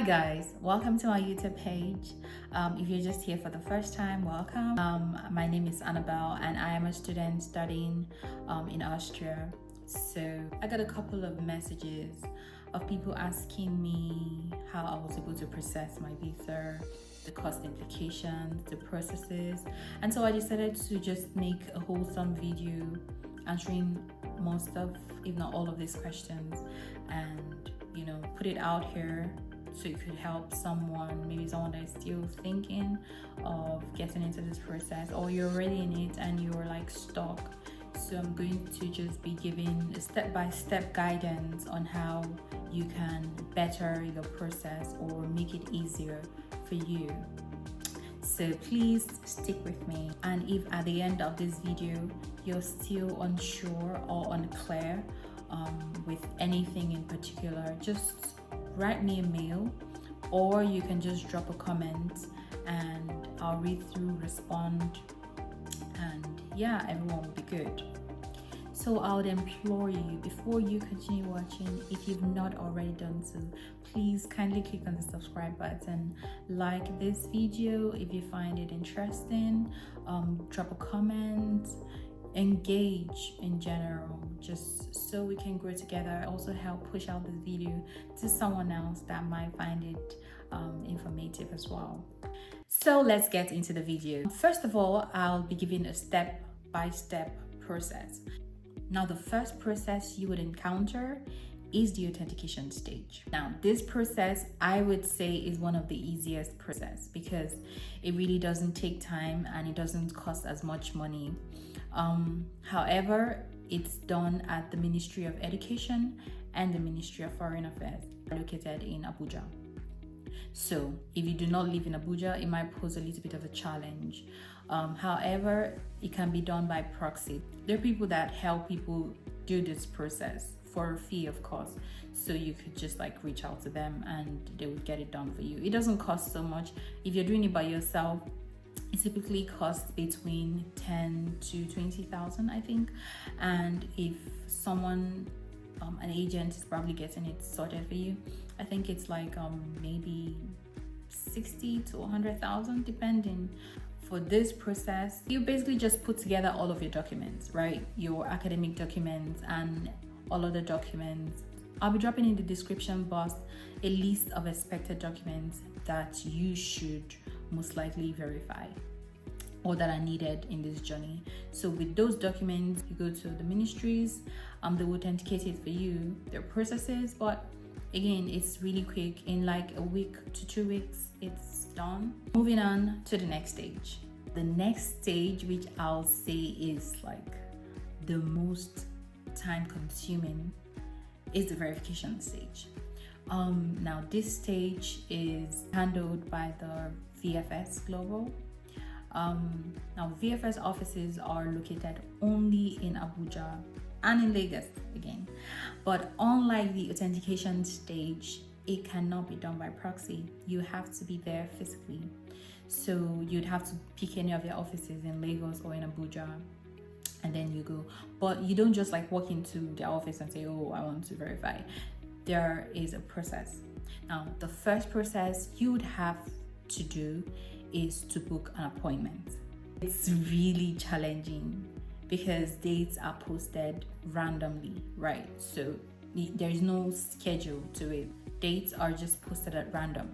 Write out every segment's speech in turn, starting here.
guys, welcome to my YouTube page. If you're just here for the first time, welcome. My name is Annabelle and I am a student studying in Austria. So I got a couple of messages of people asking me how I was able to process my visa, the cost implications, the processes, and so I decided to just make a wholesome video answering most of, if not all of these questions, and put it out here so it could help someone, maybe someone that is still thinking of getting into this process, or you're already in it and you're like stuck. So I'm going to just be giving a step-by-step guidance on how you can better your process or make it easier for you. So please stick with me, and if at the end of this video you're still unsure or unclear with anything in particular, just write me a mail, or you can just drop a comment and I'll read through, respond, and yeah, everyone will be good. So I would implore you, before you continue watching, if you've not already done so, please kindly click on the subscribe button, like this video if you find it interesting, drop a comment, engage in general, just so we can grow together. Also help push out this video to someone else that might find it informative as well. So let's get into the video. First of all, I'll be giving a step-by-step process. Now, the first process you would encounter is the authentication stage. Now, this process I would say is one of the easiest process because it really doesn't take time and it doesn't cost as much money. However, it's done at the Ministry of Education and the Ministry of Foreign Affairs, located in Abuja. So if you do not live in Abuja, it might pose a little bit of a challenge. However, it can be done by proxy. There are people that help people do this process for a fee, of course. So you could just like reach out to them and they would get it done for you. It doesn't cost so much. If you're doing it by yourself, it typically costs between 10 to 20,000, I think. And if someone, an agent is probably getting it sorted for you, I think it's like maybe 60 to 100,000, depending. For this process, you basically just put together all of your documents, right? Your academic documents and all other documents. I'll be dropping in the description box a list of expected documents that you should most likely verify or that are needed in this journey. So with those documents, you go to the ministries, they will authenticate it for you, their processes, but again, it's really quick. In like a week to 2 weeks, it's done. Moving on to the next stage. The next stage, which I'll say is like the most time consuming, is the verification stage. Now this stage is handled by the VFS Global. Now VFS offices are located only in Abuja and in Lagos again, but unlike the authentication stage, it cannot be done by proxy. You have to be there physically. So you'd have to pick any of their offices in Lagos or in Abuja, and then you go. But you don't just like walk into their office and say, oh, I want to verify. There is a process. Now, the first process you would have to do is to book an appointment. It's really challenging because dates are posted randomly, right? So there's no schedule to it. Dates are just posted at random,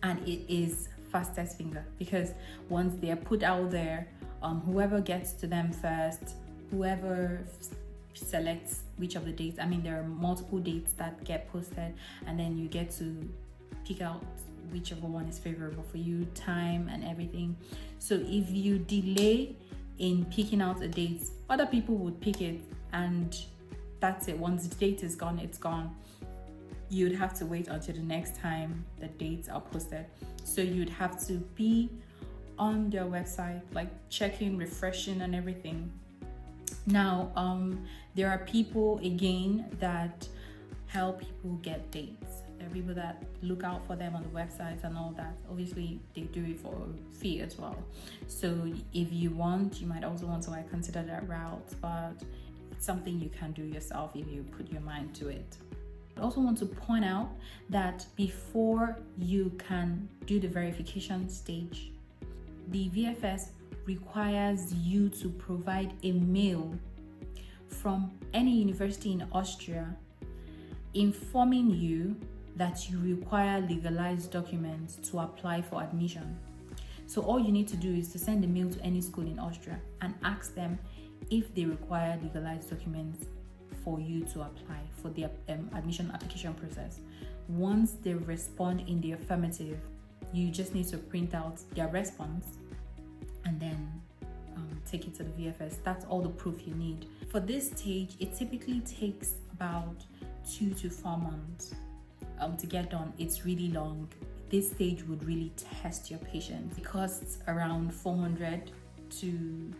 and it is fastest finger because once they're put out there, whoever gets to them first, whoever selects which of the dates, I mean there are multiple dates that get posted, and then you get to pick out whichever one is favorable for you, time and everything. So if you delay in picking out a date, other people would pick it and that's it. Once the date is gone, it's gone. You'd have to wait until the next time the dates are posted. So you'd have to be on their website, like checking, refreshing and everything. Now, there are people again that help people get dates. There are people that look out for them on the websites and all that. Obviously, they do it for a fee as well. So if you want, you might also want to like consider that route, but it's something you can do yourself if you put your mind to it. I also want to point out that before you can do the verification stage, the VFS requires you to provide a mail from any university in Austria informing you that you require legalized documents to apply for admission. So all you need to do is to send a mail to any school in Austria and ask them if they require legalized documents for you to apply for the admission application process. Once they respond in the affirmative, you just need to print out their response and then take it to the VFS. That's all the proof you need. For this stage, it typically takes about 2 to 4 months to get done. It's really long. This stage would really test your patience. It costs around 400 to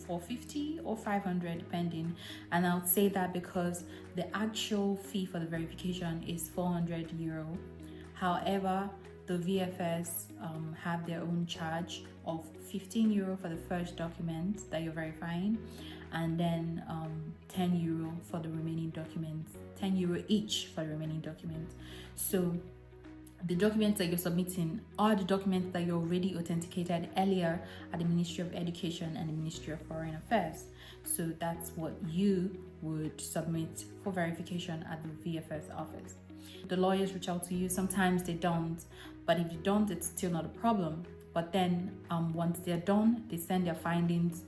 450 or 500 depending, and I would say that because the actual fee for the verification is 400 euro. However, the VFS have their own charge of 15 euro for the first document that you're verifying, and then 10 euro for the remaining documents, 10 euro each for the remaining documents. So the documents that you're submitting are the documents that you already authenticated earlier at the Ministry of Education and the Ministry of Foreign Affairs. So that's what you would submit for verification at the VFS office. The lawyers reach out to you. Sometimes they don't, but if you don't, it's still not a problem. But then once they're done, they send their findings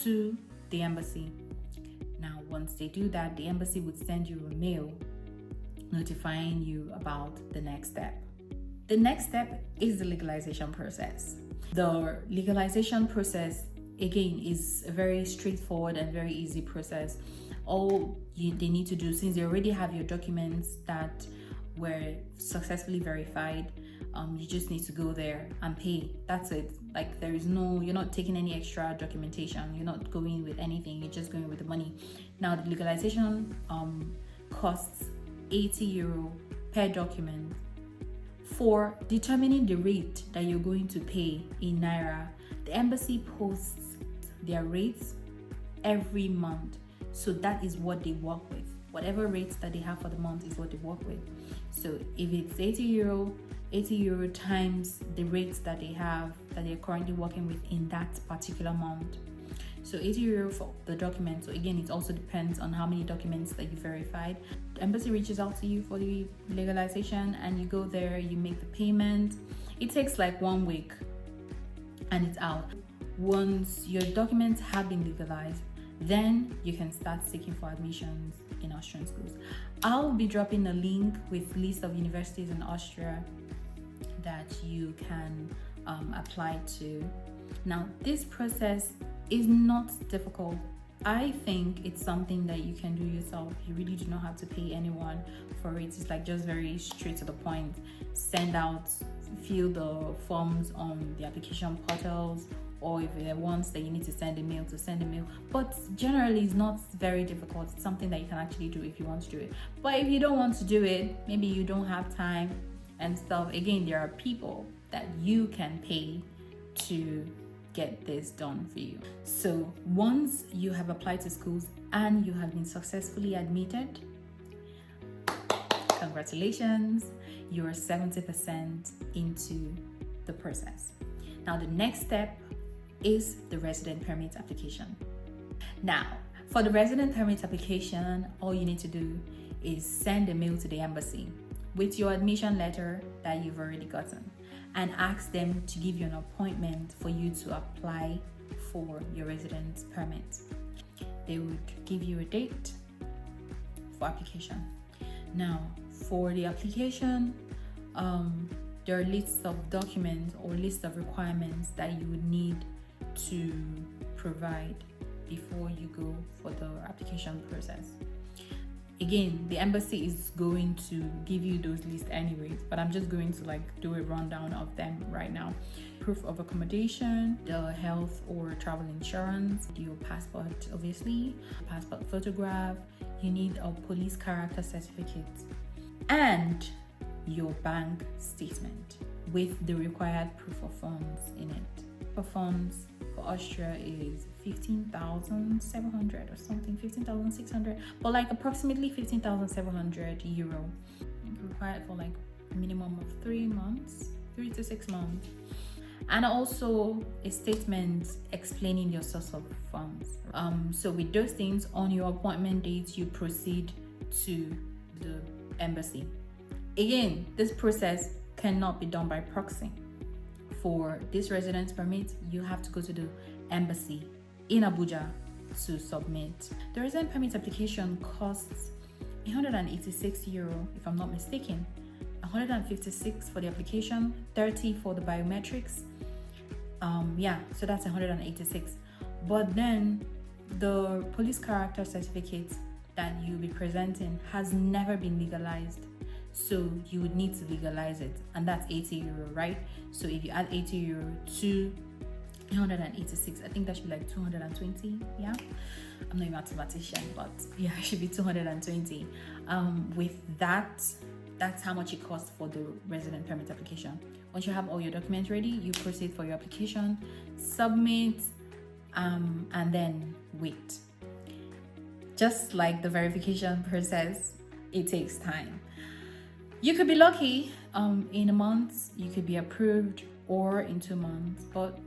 to the embassy. Now, once they do that, the embassy would send you a mail notifying you about the next step. The next step is the legalization process. The legalization process, again, is a very straightforward and very easy process. All they need to do, since they already have your documents that were successfully verified, you just need to go there and pay. That's it. Like, there is no, you're not taking any extra documentation. You're not going with anything. You're just going with the money. Now, the legalization costs 80 euro per document. For determining the rate that you're going to pay in Naira, the embassy posts their rates every month. So that is what they work with. Whatever rates that they have for the month is what they work with. So if it's 80 euro times the rates that they have, that they're currently working with in that particular month. So 80 euro for the document. So again, it also depends on how many documents that you verified. The embassy reaches out to you for the legalization and you go there, you make the payment. It takes like 1 week and it's out. Once your documents have been legalized, then you can start seeking for admissions in Austrian schools. I'll be dropping a link with list of universities in Austria that you can apply to. Now, this process is not difficult. I think it's something that you can do yourself. You really do not have to pay anyone for it. It's like just very straight to the point. Send out, fill the forms on the application portals, or if there are ones that you need to send a mail, to send a mail. But generally, it's not very difficult. It's something that you can actually do if you want to do it. But if you don't want to do it, maybe you don't have time and stuff, again, there are people that you can pay to get this done for you. So once you have applied to schools and you have been successfully admitted, congratulations, you're 70% into the process. Now the next step is the resident permit application. Now, for the resident permit application, all you need to do is send a mail to the embassy with your admission letter that you've already gotten and ask them to give you an appointment for you to apply for your residence permit. They would give you a date for application. Now, for the application, there are lists of documents or lists of requirements that you would need to provide before you go for the application process. Again, the embassy is going to give you those lists anyways, but I'm just going to do a rundown of them right now. Proof of accommodation, the health or travel insurance, your passport, obviously, passport photograph, you need a police character certificate, and your bank statement with the required proof of funds in it. Proof of funds for Austria is 15,700 or something, 15,600, but like approximately 15,700 euro, required for like a minimum of 3 to 6 months. And also a statement explaining your source of funds. So with those things, on your appointment date, you proceed to the embassy. Again, this process cannot be done by proxy. For this residence permit, you have to go to the embassy in Abuja to submit. The residence permit application costs 186 euro, if I'm not mistaken. 156 for the application, 30 for the biometrics. So that's 186. But then the police character certificate that you'll be presenting has never been legalized, so you would need to legalize it, and that's 80 euro, right? So if you add 80 euro to 186, I think that should be like 220. Yeah, I'm not a mathematician, but yeah, it should be 220. With that, that's how much it costs for the resident permit application. Once you have all your documents ready, you proceed for your application, submit, and then wait. Just like the verification process, it takes time. You could be lucky in a month, you could be approved, or in 2 months, but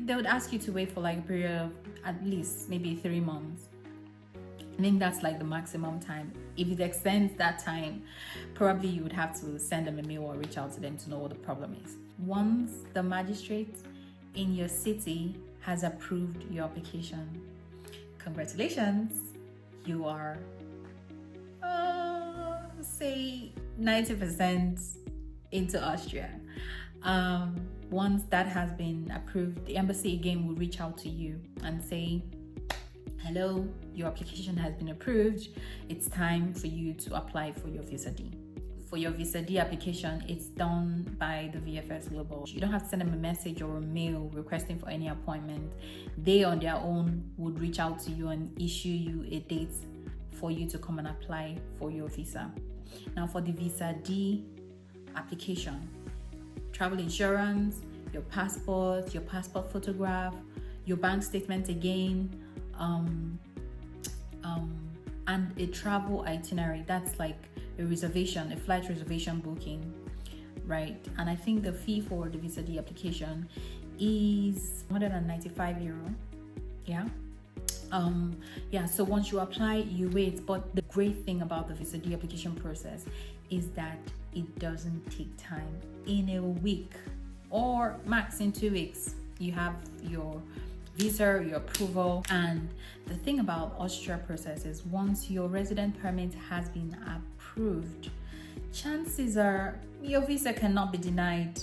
they would ask you to wait for like a period of at least maybe 3 months. I think that's like the maximum time. If it extends that time, probably you would have to send them a mail or reach out to them to know what the problem is. Once the magistrate in your city has approved your application, congratulations, you are say 90% into Austria. Once that has been approved, the embassy again will reach out to you and say, hello, your application has been approved. It's time for you to apply for your Visa D. For your Visa D application, it's done by the VFS Global. You don't have to send them a message or a mail requesting for any appointment. They on their own would reach out to you and issue you a date for you to come and apply for your visa. Now for the Visa D application, travel insurance, your passport photograph, your bank statement again, and a travel itinerary. That's like a reservation, a flight reservation booking, right? And I think the fee for the Visa D application is 195 euro. So once you apply, you wait. But the great thing about the Visa D application process is that it doesn't take time. In a week or max in 2 weeks, you have your visa, your approval. And the thing about Austria process is once your resident permit has been approved, chances are your visa cannot be denied.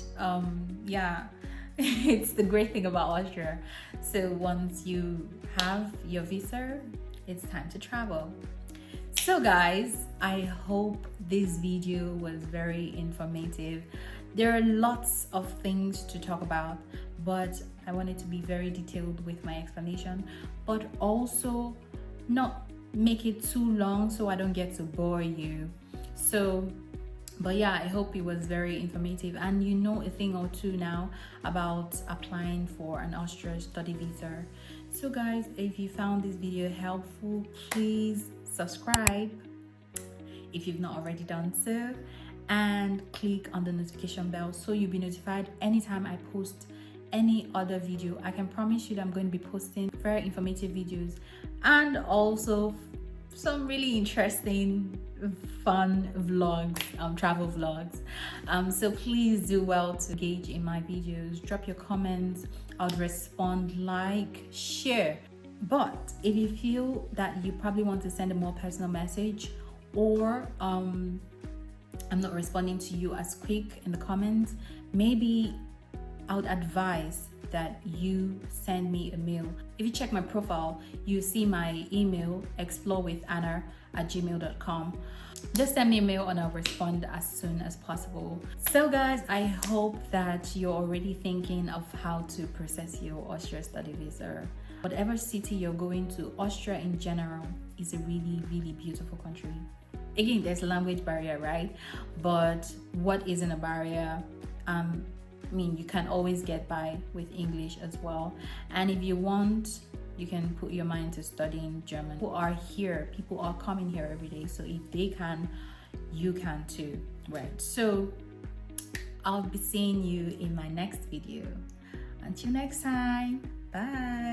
It's the great thing about Austria. So once you have your visa, it's time to travel. So guys, I hope this video was very informative. There are lots of things to talk about, but I wanted to be very detailed with my explanation, but also not make it too long so I don't get to bore you. I hope it was very informative and you know a thing or two now about applying for an Austria Study Visa. So guys, if you found this video helpful, please subscribe if you've not already done so, and click on the notification bell so you'll be notified anytime I post any other video. I can promise you that I'm going to be posting very informative videos and also some really interesting fun vlogs, travel vlogs. So please do well to engage in my videos, drop your comments, I'll respond, like, share. But if you feel that you probably want to send a more personal message, or I'm not responding to you as quick in the comments, maybe I would advise that you send me a mail. If you check my profile, you see my email, xplorewithahna@gmail.com. Just send me a mail and I'll respond as soon as possible. So guys, I hope that you're already thinking of how to process your Austria Study Visa. Whatever city you're going to, Austria in general is a really, really beautiful country. Again, there's a language barrier, right? But what isn't a barrier? You can always get by with English as well. And if you want you can put your mind to studying German. People are here, people are coming here every day, so if they can, you can too, right? So I'll be seeing you in my next video. Until next time, bye.